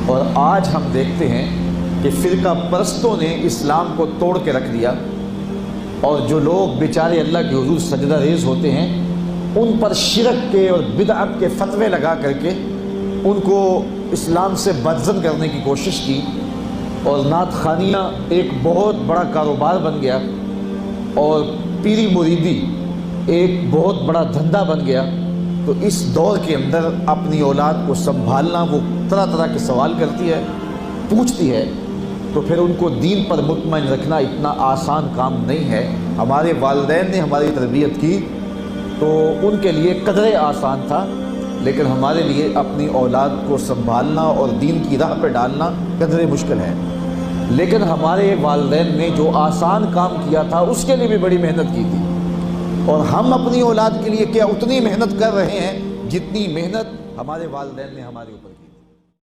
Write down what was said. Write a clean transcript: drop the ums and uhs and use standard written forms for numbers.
और आज हम देखते हैं कि फ़िरका परस्तों ने इस्लाम को तोड़ के रख दिया, और जो लोग बेचारे अल्लाह के हुजूर सजदा रेज़ होते हैं उन पर शिरक के और बिदअत के फतवे लगा करके उनको इस्लाम से बदज़न करने की कोशिश की, और नात खानियाँ एक बहुत बड़ा कारोबार बन गया और पीरी मुरीदी एक बहुत बड़ा धंधा बन गया। तो इस दौर के अंदर अपनी औलाद को संभालना, वो तरह तरह के सवाल करती है, पूछती है, तो फिर उनको दीन पर मुतमईन रखना इतना आसान काम नहीं है। हमारे वालिदैन ने हमारी तरबियत की तो उनके लिए कदरे आसान था, लेकिन हमारे लिए अपनी औलाद को संभालना और दीन की राह पर डालना कदरे मुश्किल है। लेकिन हमारे वालिदैन ने जो आसान काम किया था उसके लिए भी बड़ी मेहनत की थी, और हम अपनी औलाद के लिए क्या उतनी मेहनत कर रहे हैं जितनी मेहनत हमारे वालिदैन ने हमारे ऊपर की।